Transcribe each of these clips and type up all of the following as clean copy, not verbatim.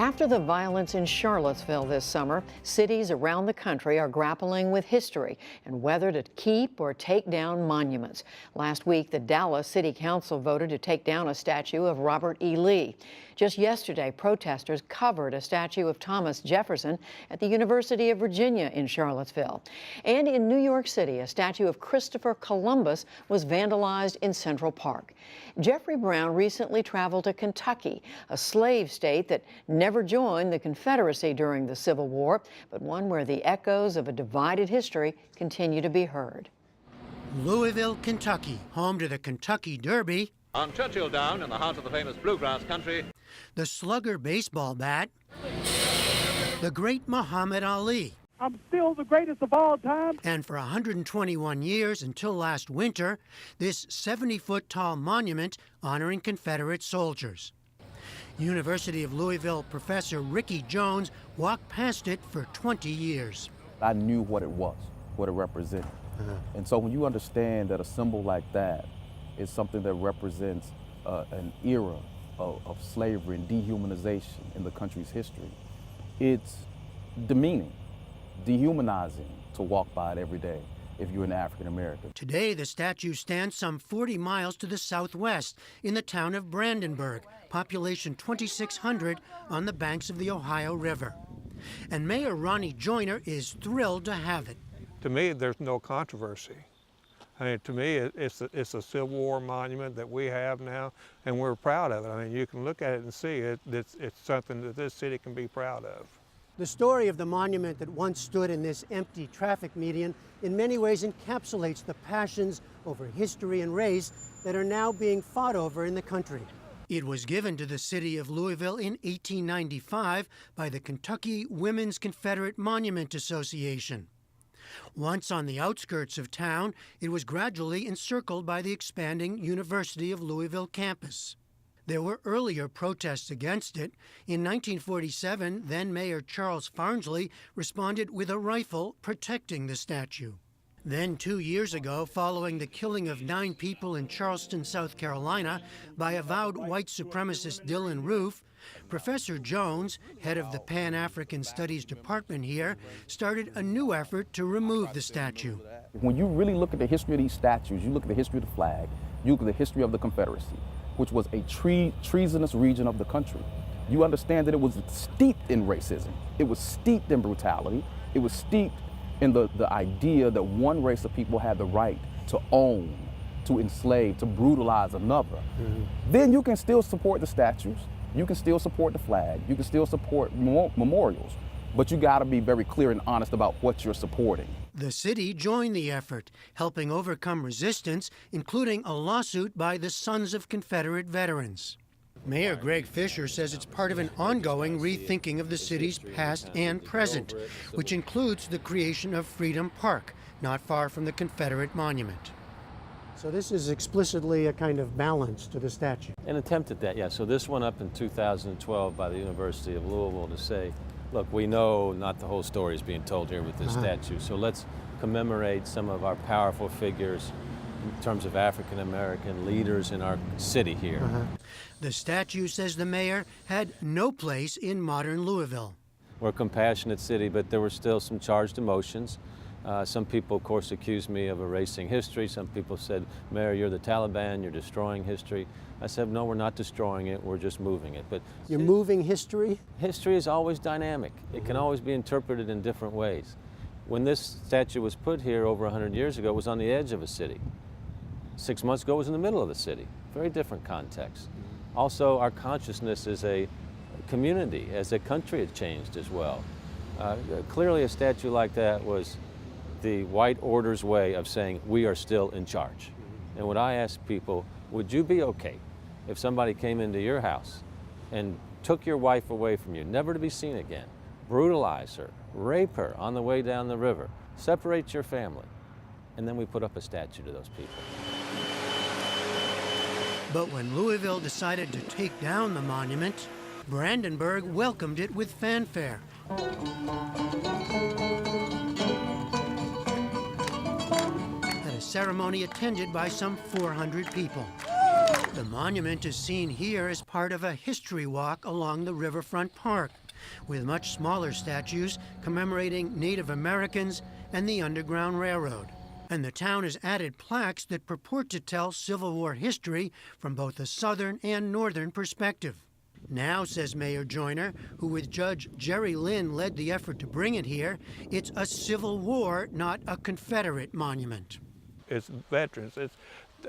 After the violence in Charlottesville this summer, cities around the country are grappling with history and whether to keep or take down monuments. Last week, the Dallas City Council voted to take down a statue of Robert E. Lee. Just yesterday, protesters covered a statue of Thomas Jefferson at the University of Virginia in Charlottesville. And in New York City, a statue of Christopher Columbus was vandalized in Central Park. Jeffrey Brown recently traveled to Kentucky, a slave state that never joined the Confederacy during the Civil War, but one where the echoes of a divided history continue to be heard. Louisville, Kentucky, home to the Kentucky Derby. On Churchill Down, in the heart of the famous bluegrass country, The Slugger baseball bat. The great Muhammad Ali. I'm still the greatest of all time. And for 121 years until last winter, this 70-foot-tall monument honoring Confederate soldiers. University of Louisville professor Ricky Jones walked past it for 20 years. I knew what it was, what it represented. And so when you understand that a symbol like that is something that represents an era of slavery and dehumanization in the country's history, it's demeaning, dehumanizing to walk by it every day if you're an African American. Today, the statue stands some 40 miles to the southwest in the town of Brandenburg, population 2,600 on the banks of the Ohio River. And Mayor Ronnie Joyner is thrilled to have it. To me, there's no controversy. I mean, to me, it's a Civil War monument that we have now, and we're proud of it. I mean, you can look at it and see it's something that this city can be proud of. The story of the monument that once stood in this empty traffic median in many ways encapsulates the passions over history and race that are now being fought over in the country. It was given to the city of Louisville in 1895 by the Kentucky Women's Confederate Monument Association. Once on the outskirts of town, it was gradually encircled by the expanding University of Louisville campus. There were earlier protests against it. In 1947, then Mayor Charles Farnsley responded with a rifle protecting the statue. Then 2 years ago, following the killing of 9 people in Charleston, South Carolina, by avowed white supremacist Dylan Roof, Professor Jones, head of the Pan-African Studies Department here, started a new effort to remove the statue. When you really look at the history of these statues, you look at the history of the flag, you look at the history of the Confederacy, which was a treasonous region of the country. You understand that it was steeped in racism. It was steeped in brutality. It was steeped in the idea that one race of people had the right to own, to enslave, to brutalize another. Then you can still support the statues. You can still support the flag. You can still support memorials. But you gotta be very clear and honest about what you're supporting. The city joined the effort, helping overcome resistance, including a lawsuit by the Sons of Confederate Veterans. Mayor Greg Fisher says it's part of an ongoing rethinking of the city's past and present, which includes the creation of Freedom Park, not far from the Confederate monument. So this is explicitly a kind of balance to the statue. An attempt at that, yeah. So this went up in 2012 by the University of Louisville to say, look, we know not the whole story is being told here with this statue, so let's commemorate some of our powerful figures in terms of African-American leaders in our city here. The statue, says the mayor, had no place in modern Louisville. We're a compassionate city, but there were still some charged emotions. Some people, of course, accused me of erasing history. Some people said, Mayor, you're the Taliban, you're destroying history. I said, no, we're not destroying it, we're just moving it. But you're moving history? History is always dynamic. It can always be interpreted in different ways. When this statue was put here over 100 years ago, it was on the edge of a city. 6 months ago, it was in the middle of the city. Very different context. Also, our consciousness as a community, as a country, had changed as well. Clearly, a statue like that was the white order's way of saying we are still in charge. And when I ask people, would you be okay if somebody came into your house and took your wife away from you, never to be seen again, brutalize her, rape her on the way down the river, separate your family, and then we put up a statue to those people? But when Louisville decided to take down the monument, Brandenburg welcomed it with fanfare. At a ceremony attended by some 400 people. The monument is seen here as part of a history walk along the riverfront park, with much smaller statues commemorating Native Americans and the Underground Railroad. And the town has added plaques that purport to tell Civil War history from both a southern and northern perspective. Now, says Mayor Joyner, who with Judge Jerry Lynn led the effort to bring it here, it's a Civil War, not a Confederate monument. It's veterans.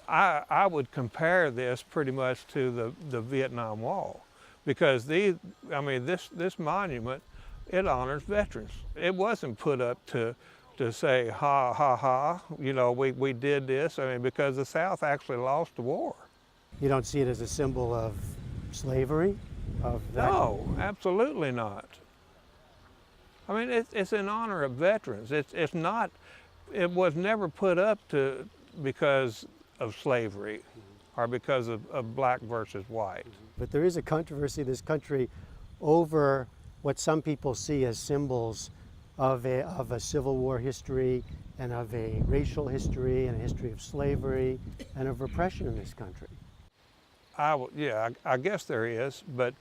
I would compare this pretty much to the Vietnam War, because this monument, it honors veterans. It wasn't put up to say, ha, ha, ha, you know, we did this, because the South actually lost the war. You don't see it as a symbol of slavery? No, absolutely not. It's in honor of veterans. It's not, it was never put up because of slavery or because of black versus white. But there is a controversy in this country over what some people see as symbols of a Civil War history and of a racial history and a history of slavery and of repression in this country. I guess there is, but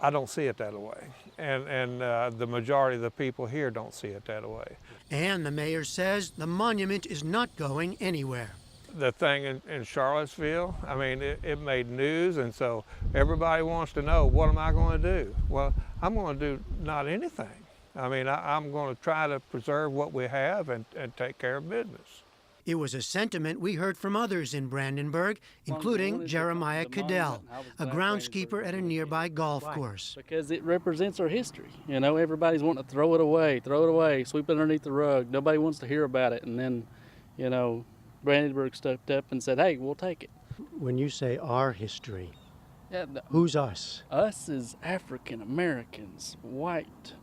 I don't see it that way. And the majority of the people here don't see it that way. And the mayor says the monument is not going anywhere. The thing in Charlottesville, it made news, and so everybody wants to know, what am I going to do? Well, I'm going to do not anything. I'm going to try to preserve what we have and take care of business. It was a sentiment we heard from others in Brandenburg, including Jeremiah Cadell, a groundskeeper at a nearby golf course. Because it represents our history. You know, everybody's wanting to throw it away, sweep it underneath the rug. Nobody wants to hear about it. And then, Brandenburg stepped up and said, hey, we'll take it. When you say our history, who's us? Us is African Americans, white,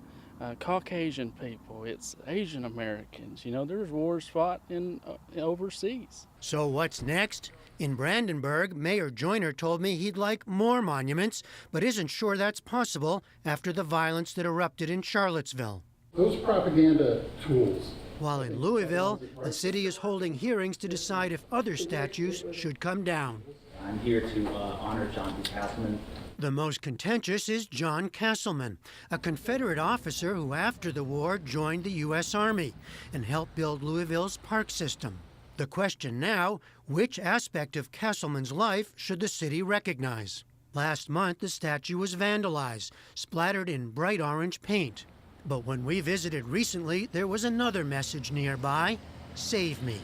Caucasian people. It's Asian Americans. There's wars fought in overseas. So what's next? In Brandenburg, Mayor Joyner told me he'd like more monuments, but isn't sure that's possible after the violence that erupted in Charlottesville. Those propaganda tools. While in Louisville, the city is holding hearings to decide if other statues should come down. I'm here to honor John B. Castleman. The most contentious is John Castleman, a Confederate officer who after the war joined the U.S. Army and helped build Louisville's park system. The question now, which aspect of Castleman's life should the city recognize? Last month, the statue was vandalized, splattered in bright orange paint. But when we visited recently, there was another message nearby: save me.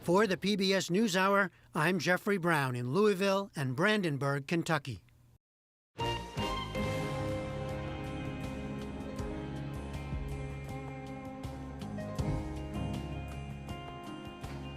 For the PBS NewsHour, I'm Jeffrey Brown in Louisville and Brandenburg, Kentucky.